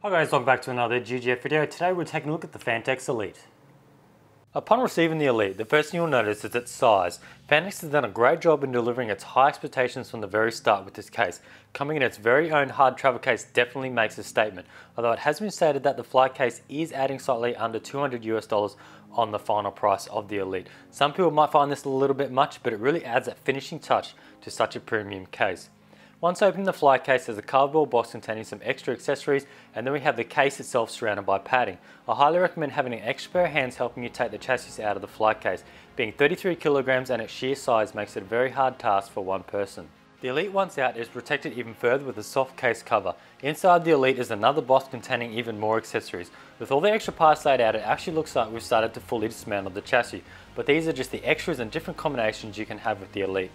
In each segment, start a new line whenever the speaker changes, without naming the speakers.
Hi guys, welcome back to another GGF video. Today we're taking a look at the Phanteks Elite. Upon receiving the Elite, the first thing you'll notice is its size. Phanteks has done a great job in delivering its high expectations from the very start with this case. Coming in its very own hard travel case definitely makes a statement, although it has been stated that the flight case is adding slightly under $200 on the final price of the Elite. Some people might find this a little bit much, but it really adds that finishing touch to such a premium case. Once opening the flight case, there's a cardboard box containing some extra accessories, and then we have the case itself surrounded by padding. I highly recommend having an extra pair of hands helping you take the chassis out of the flight case. Being 33 kilograms and its sheer size makes it a very hard task for one person. The Elite once out is protected even further with a soft case cover. Inside the Elite is another box containing even more accessories. With all the extra parts laid out, it actually looks like we've started to fully dismantle the chassis, but these are just the extras and different combinations you can have with the Elite.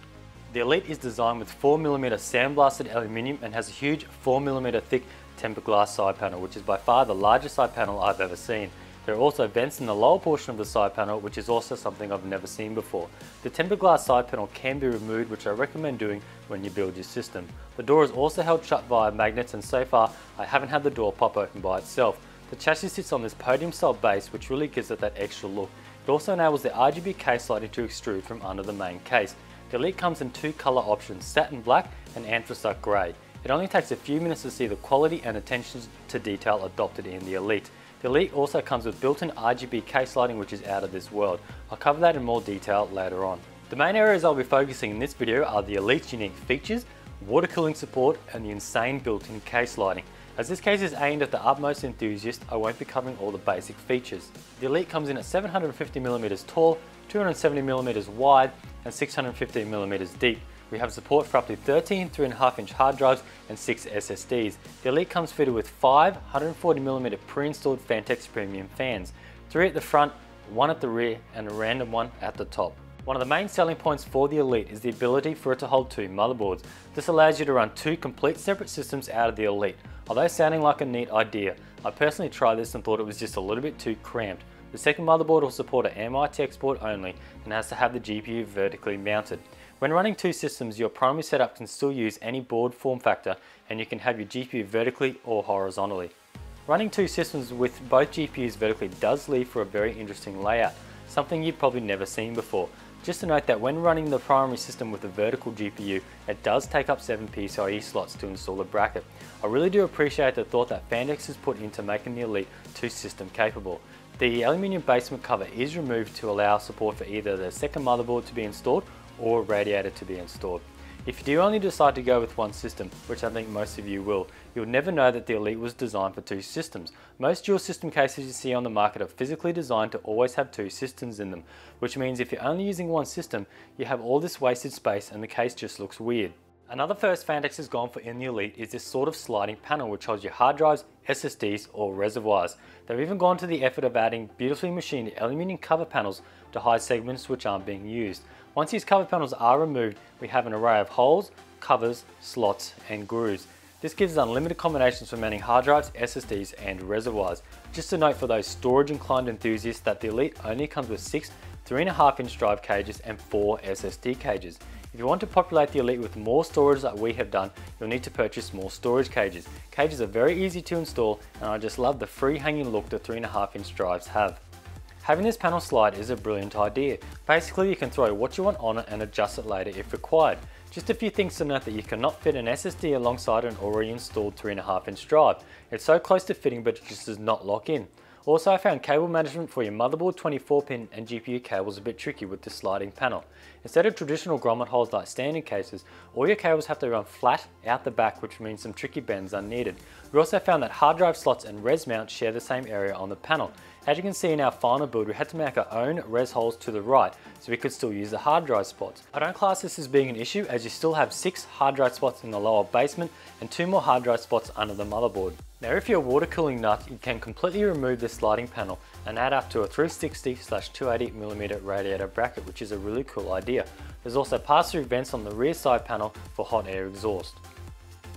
The Elite is designed with 4mm sandblasted aluminium and has a huge 4mm thick tempered glass side panel, which is by far the largest side panel I've ever seen. There are also vents in the lower portion of the side panel, which is also something I've never seen before. The tempered glass side panel can be removed, which I recommend doing when you build your system. The door is also held shut via magnets, and so far I haven't had the door pop open by itself. The chassis sits on this podium style base, which really gives it that extra look. It also enables the Rgb Case Lighting to extrude from under the main case. The Elite comes in two colour options, satin black and anthracite grey. It only takes a few minutes to see the quality and attention to detail adopted in the Elite. The Elite also comes with built-in Rgb case lighting, which is out of this world. I'll cover that in more detail later on. The main areas I'll be focusing in this video are the Elite's unique features, water cooling support and the insane built-in case lighting. As this case is aimed at the utmost enthusiast, I won't be covering all the basic features. The Elite comes in at 750mm tall, 270mm wide and 615mm deep. We have support for up to 13 3.5-inch hard drives and 6 SSDs. The Elite comes fitted with 5 140mm pre-installed Phanteks premium fans, 3 at the front, 1 at the rear and a random one at the top. One of the main selling points for the Elite is the ability for it to hold 2 motherboards. This allows you to run 2 complete separate systems out of the Elite. Although sounding like a neat idea, I personally tried this and thought it was just a little bit too cramped. The second motherboard will support an MIT export only and has to have the GPU vertically mounted. When running 2 systems, your primary setup can still use any board form factor and you can have your GPU vertically or horizontally. Running 2 systems with both GPUs vertically does leave for a very interesting layout, something you've probably never seen before. Just to note that when running the primary system with a vertical GPU, it does take up 7 PCIe slots to install the bracket. I really do appreciate the thought that Phanteks has put into making the Elite 2 system capable. The aluminium basement cover is removed to allow support for either the second motherboard to be installed or a radiator to be installed. If you do only decide to go with one system, which I think most of you will, you'll never know that the Elite was designed for 2 systems. Most dual system cases you see on the market are physically designed to always have 2 systems in them, which means if you're only using one system, you have all this wasted space and the case just looks weird. Another first Phanteks has gone for in the Elite is this sort of sliding panel which holds your hard drives, SSDs or reservoirs. They've even gone to the effort of adding beautifully machined aluminium cover panels to hide segments which aren't being used. Once these cover panels are removed, we have an array of holes, covers, slots and grooves. This gives unlimited combinations for mounting hard drives, SSDs and reservoirs. Just a note for those storage inclined enthusiasts that the Elite only comes with 6 3.5-inch drive cages and 4 SSD cages. If you want to populate the Elite with more storage that we have done, you'll need to purchase more storage cages. Cages are very easy to install and I just love the free hanging look the 3.5-inch drives have. Having this panel slide is a brilliant idea. Basically you can throw what you want on it and adjust it later if required. Just a few things to note: that you cannot fit an SSD alongside an already installed 3.5-inch drive. It's so close to fitting but it just does not lock in. Also, I found cable management for your motherboard, 24-pin and GPU cables a bit tricky with this sliding panel. Instead of traditional grommet holes like standard cases, all your cables have to run flat out the back, which means some tricky bends are needed. We also found that hard drive slots and res mounts share the same area on the panel. As you can see in our final build, we had to make our own res holes to the right so we could still use the hard drive spots. I don't class this as being an issue, as you still have 6 hard drive spots in the lower basement and 2 more hard drive spots under the motherboard. Now if you're a water cooling nut, you can completely remove this sliding panel and add up to a 360/280mm radiator bracket, which is a really cool idea. There's also pass-through vents on the rear side panel for hot air exhaust.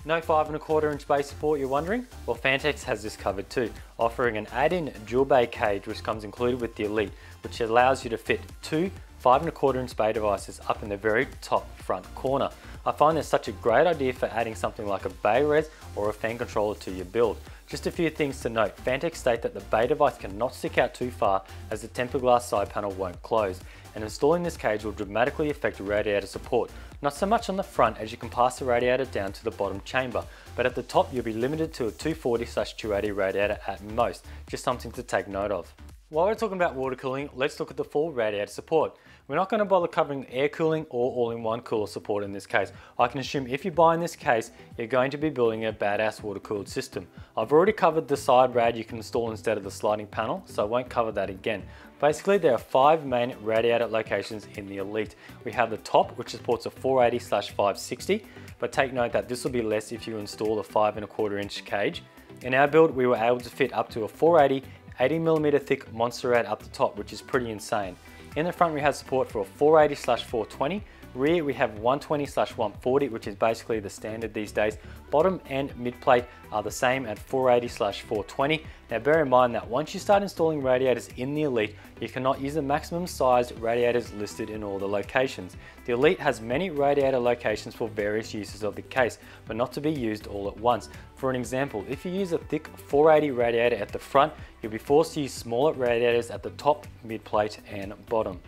No 5.25-inch base support, you're wondering? Well, Phanteks has this covered too, offering an add-in dual bay cage which comes included with the Elite, which allows you to fit 2 5¼ bay devices up in the very top front corner. I find this such a great idea for adding something like a bay res or a fan controller to your build. Just a few things to note. Phanteks state that the bay device cannot stick out too far as the tempered glass side panel won't close, and installing this cage will dramatically affect radiator support. Not so much on the front, as you can pass the radiator down to the bottom chamber, but at the top you'll be limited to a 240/280 radiator at most. Just something to take note of. While we're talking about water cooling, let's look at the full radiator support. We're not going to bother covering air cooling or all-in-one cooler support in this case. I can assume if you buy in this case, you're going to be building a badass water-cooled system. I've already covered the side rad you can install instead of the sliding panel, so I won't cover that again. Basically, there are 5 main radiator locations in the Elite. We have the top, which supports a 480/560, but take note that this will be less if you install a 5¼ cage. In our build, we were able to fit up to a 480 80mm thick monster rad up the top, which is pretty insane. In the front we have support for a 480/420, rear we have 120/140, which is basically the standard these days. Bottom and mid plate are the same at 480/420. Now bear in mind that once you start installing radiators in the Elite, you cannot use the maximum size radiators listed in all the locations. The Elite has many radiator locations for various uses of the case, but not to be used all at once. For an example, if you use a thick 480 radiator at the front, you'll be forced to use smaller radiators at the top, mid plate and bottom.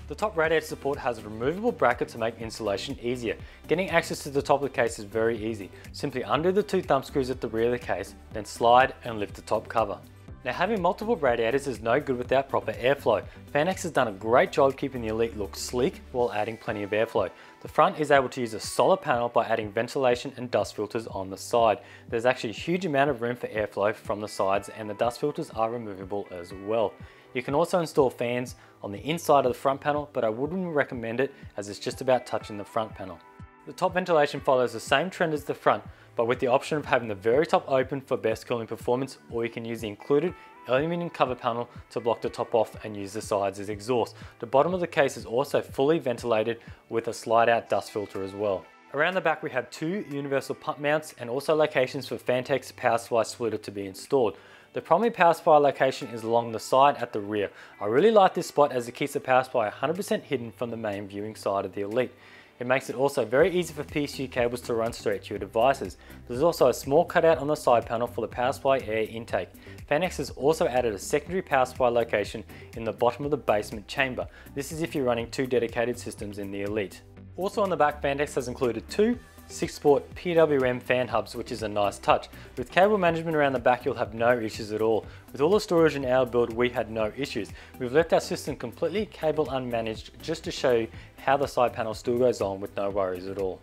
The top radiator support has a removable bracket to make installation easier. Getting access to the top of the case is very easy. Simply undo the 2 thumb screws at the rear of the case, then slide and lift the top cover. Now having multiple radiators is no good without proper airflow. Phanteks has done a great job keeping the Elite look sleek while adding plenty of airflow. The front is able to use a solid panel by adding ventilation and dust filters on the side. There's actually a huge amount of room for airflow from the sides, and the dust filters are removable as well. You can also install fans on the inside of the front panel, but I wouldn't recommend it as it's just about touching the front panel. The top ventilation follows the same trend as the front, but with the option of having the very top open for best cooling performance, or you can use the included aluminium cover panel to block the top off and use the sides as exhaust. The bottom of the case is also fully ventilated with a slide out dust filter as well. Around the back we have 2 universal pump mounts and also locations for Phanteks power supply splitter to be installed. The primary power supply location is along the side at the rear. I really like this spot as it keeps the power supply 100% hidden from the main viewing side of the Elite. It makes it also very easy for PSU cables to run straight to your devices. There's also a small cutout on the side panel for the power supply air intake. Phanteks has also added a secondary power supply location in the bottom of the basement chamber. This is if you're running 2 dedicated systems in the Elite. Also on the back, Phanteks has included 2 6-port PWM fan hubs, which is a nice touch. With cable management around the back, you'll have no issues at all. With all the storage in our build, we had no issues. We've left our system completely cable unmanaged just to show you how the side panel still goes on with no worries at all.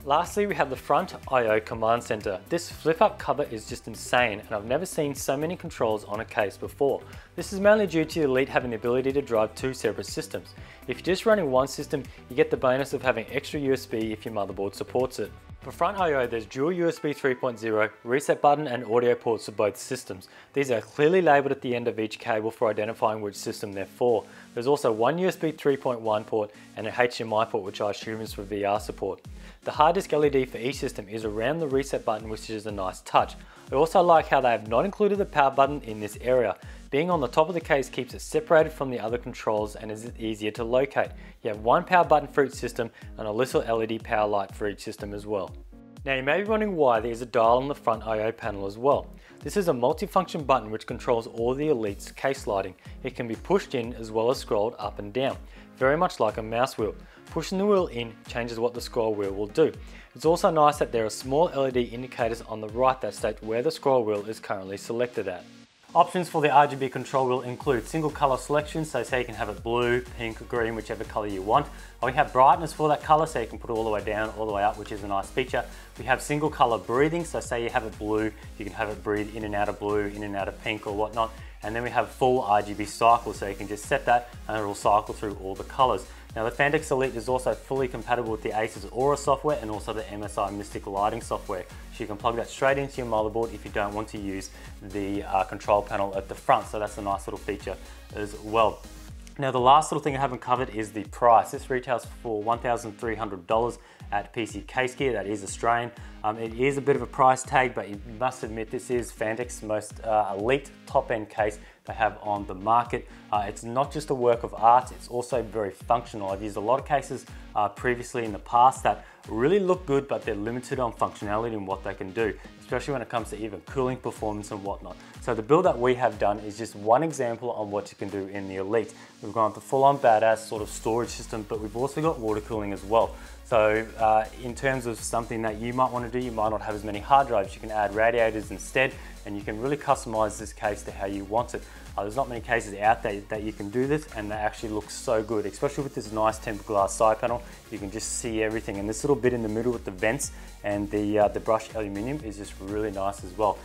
Lastly, we have the front I/O command center. This flip up cover is just insane, and I've never seen so many controls on a case before. This is mainly due to the Elite having the ability to drive 2 separate systems. If you're just running one system, you get the bonus of having extra USB if your motherboard supports it. For front I/O, there's dual USB 3.0, reset button and audio ports for both systems. These are clearly labelled at the end of each cable for identifying which system they're for. There's also one USB 3.1 port and a HDMI port, which I assume is for VR support. The hard disk LED for each system is around the reset button, which is a nice touch. I also like how they have not included the power button in this area. Being on the top of the case keeps it separated from the other controls and is easier to locate. You have one power button for each system and a little LED power light for each system as well. Now you may be wondering why there is a dial on the front I/O panel as well. This is a multi-function button which controls all the Elite's case lighting. It can be pushed in as well as scrolled up and down, very much like a mouse wheel. Pushing the wheel in changes what the scroll wheel will do. It's also nice that there are small LED indicators on the right that state where the scroll wheel is currently selected at. Options for the Rgb Control wheel include single color selection, so say you can have it blue, pink, green, whichever color you want. We have brightness for that color, so you can put it all the way down, all the way up, which is a nice feature. We have single color breathing, so say you have it blue, you can have it breathe in and out of blue, in and out of pink or whatnot. And then we have full Rgb cycle, so you can just set that and it will cycle through all the colors. Now the Phanteks Elite is also fully compatible with the Asus Aura software and also the MSI Mystic lighting software. So you can plug that straight into your motherboard if you don't want to use the control panel at the front. So that's a nice little feature as well. Now the last little thing I haven't covered is the price. This retails for $1,300 at PC Case Gear, that is Australian. It is a bit of a price tag, but you must admit this is Phanteks' most elite top-end case they have on the market. It's not just a work of art, it's also very functional. I've used a lot of cases previously in the past that really look good, but they're limited on functionality and what they can do, especially when it comes to even cooling performance and whatnot. So the build that we have done is just one example on what you can do in the Elite. We've gone with the full-on badass sort of storage system, but we've also got water cooling as well. So in terms of something that you might want to do, you might not have as many hard drives, you can add radiators instead, and you can really customize this case to how you want it. There's not many cases out there that you can do this, and they actually look so good, especially with this nice tempered glass side panel. You can just see everything, and this little bit in the middle with the vents and the brushed aluminium is just really nice as well.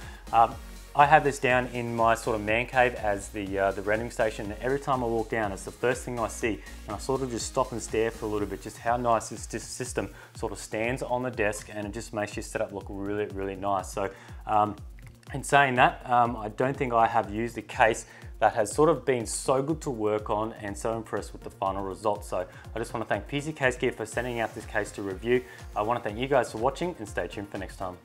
I have this down in my sort of man cave as the rendering station, and every time I walk down, it's the first thing I see, and I sort of just stop and stare for a little bit, just how nice this system sort of stands on the desk, and it just makes your setup look really, really nice. So in saying that, I don't think I have used a case that has sort of been so good to work on and so impressed with the final result. So I just want to thank PC Case Gear for sending out this case to review. I want to thank you guys for watching, and stay tuned for next time.